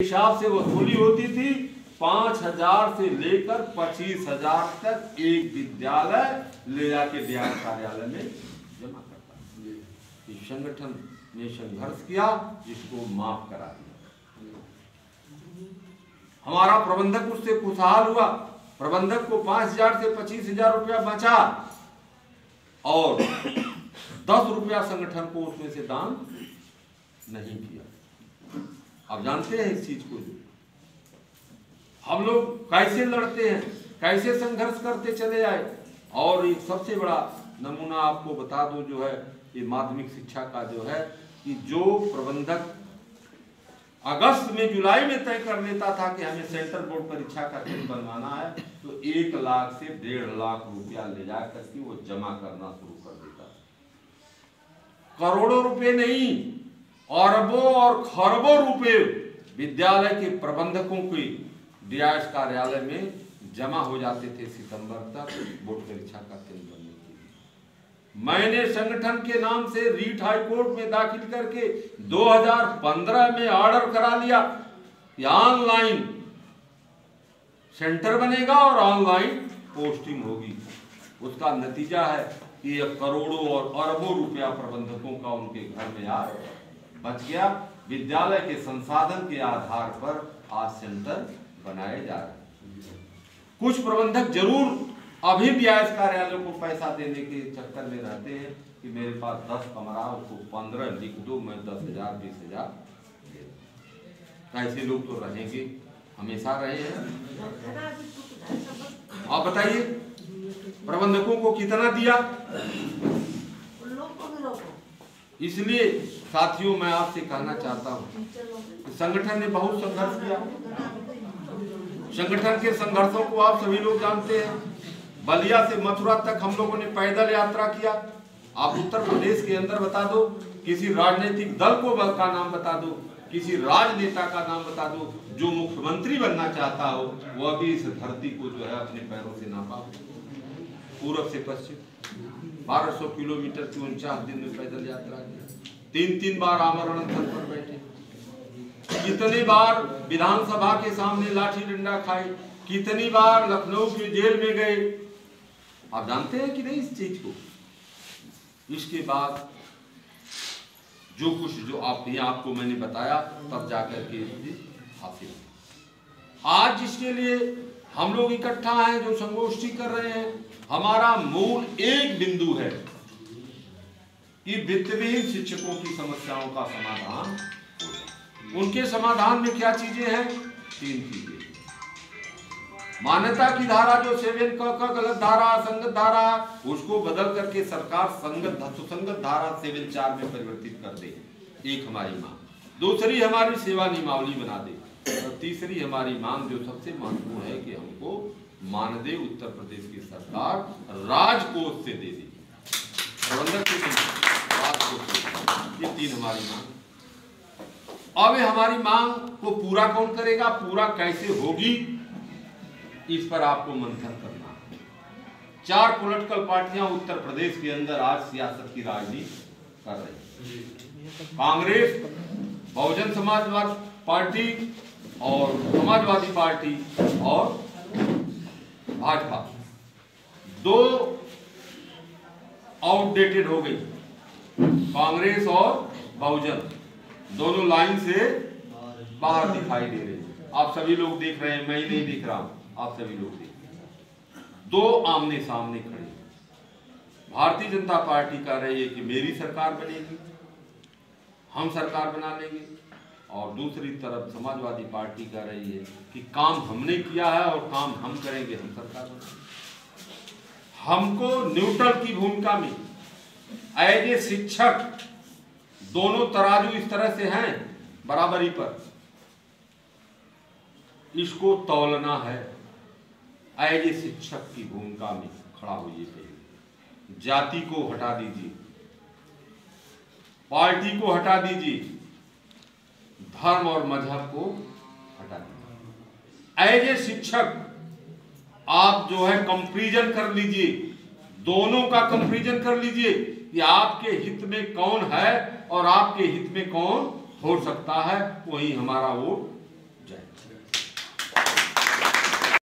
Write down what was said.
हिसाब से वसूली होती थी 5,000 से लेकर 25,000 तक एक विद्यालय ले जाके ब्याज कार्यालय में जमा करता। इस संगठन ने संघर्ष किया, जिसको माफ करा दिया। हमारा प्रबंधक उससे खुशहाल हुआ। प्रबंधक को 5,000 से 25,000 रुपया बचा और 10 रुपया संगठन को उसमें से दान नहीं किया। आप जानते हैं इस चीज को, हम लोग कैसे लड़ते हैं, कैसे संघर्ष करते चले आए। और एक सबसे बड़ा नमूना आपको बता दूं, जो है ये माध्यमिक शिक्षा का जो है कि जो प्रबंधक अगस्त में जुलाई में तय कर लेता था कि हमें सेंट्रल बोर्ड परीक्षा का दिन बनवाना है, तो 1 लाख से 1.5 लाख रुपया ले जाकर के वो जमा करना शुरू कर देता। करोड़ों रुपए नहीं, अरबों और खरबों रुपए विद्यालय के प्रबंधकों के डीआईएस कार्यालय में जमा हो जाते थे सितंबर तक बोर्ड परीक्षा का केंद्र बनने के लिए। मैंने संगठन के नाम से रीट हाई कोर्ट में दाखिल करके 2015 में ऑर्डर करा लिया कि ऑनलाइन सेंटर बनेगा और ऑनलाइन पोस्टिंग होगी। उसका नतीजा है कि यह करोड़ों और अरबों रुपया प्रबंधकों का उनके घर में आज बच गया। विद्यालय के संसाधन के आधार पर आज सेंटर बनाए जा रहे हैं। कुछ प्रबंधक जरूर अभी भी डीआईएस कार्यालय को पैसा देने के चक्कर में रहते हैं कि मेरे पास 10 कमरा, उसको 15 लिख दो, मैं 10,000 20,000 दे दूं। ऐसे लोग तो रहेंगे, हमेशा रहे हैं। आप बताइए प्रबंधकों को कितना दिया। इसलिए साथियों, मैं आपसे कहना चाहता हूं कि संगठन ने बहुत संघर्ष किया। संगठन के संघर्षों को आप सभी लोग जानते हैं। बलिया से मथुरा तक हम लोगों ने पैदल यात्रा किया। आप उत्तर प्रदेश के अंदर बता दो, किसी राजनीतिक दल को का नाम बता दो, किसी राजनेता का नाम बता दो जो मुख्यमंत्री बनना चाहता हो, वह भी इस धरती को जो है अपने पैरों से नापा। पूर्व से पश्चिम 1200 किलोमीटर की 49 दिन में पैदल यात्रा की। 3-3 बार आमरण अनशन पर बैठे, कितनी बार विधानसभा के सामने लाठी डंडा खाए, कितनी बार लखनऊ की जेल में गए। आप जानते हैं कि नहीं इस चीज को। इसके बाद जो कुछ जो आपको मैंने बताया, तब जाकर के हासिल। आज जिसके लिए हम लोग इकट्ठा हैं, जो संगोष्ठी कर रहे हैं, हमारा मूल एक बिंदु है कि वित्तविहीन शिक्षकों की समस्याओं का समाधान। उनके समाधान में क्या चीजें हैं? 3 चीजें। मान्यता की धारा जो 7 का गलत धारा, असंगत धारा, उसको बदल करके सरकार सुसंगत धारा 7(4) में परिवर्तित कर दे। एक हमारी मांग। दूसरी हमारी सेवा नियमावली बना दे। और तीसरी हमारी मांग जो सबसे महत्वपूर्ण है कि हमको मानदेय उत्तर प्रदेश की सरकार राजकोष से दे दी। प्रबंधक की राजकोष। ये 3 हमारी मांग। अब हमारी मांग को पूरा कौन करेगा, पूरा कैसे होगी, इस पर आपको मंथन करना है। 4 पॉलिटिकल पार्टियां उत्तर प्रदेश के अंदर आज सियासत की राजनीति कर रही हैं। कांग्रेस, बहुजन समाजवादी पार्टी और समाजवादी पार्टी और भाजपा 2 आउटडेटेड हो गई। कांग्रेस और बहुजन दोनों लाइन से बाहर दिखाई दे रहे हैं। आप सभी लोग देख रहे हैं, मैं ही नहीं दिख रहा हूं, आप सभी लोग देख रहे हैं। 2 आमने सामने खड़े। भारतीय जनता पार्टी कह रही है कि मेरी सरकार बनेगी, हम सरकार बना लेंगे, और दूसरी तरफ समाजवादी पार्टी कह रही है कि काम हमने किया है और काम हम करेंगे, हम सरकार बनाएंगे। हमको न्यूट्रल की भूमिका में एज ए शिक्षक, दोनों तराजू इस तरह से हैं बराबरी पर, इसको तौलना है। एज ए शिक्षक की भूमिका में खड़ा होइए। पहले जाति को हटा दीजिए, पार्टी को हटा दीजिए, धर्म और मजहब को हटा दीजिए। एज ए शिक्षक आप जो है कंपैरिजन कर लीजिए, दोनों का कंपैरिजन कर लीजिए कि आपके हित में कौन है और आपके हित में कौन हो सकता है, वही हमारा वोट जय हिंद।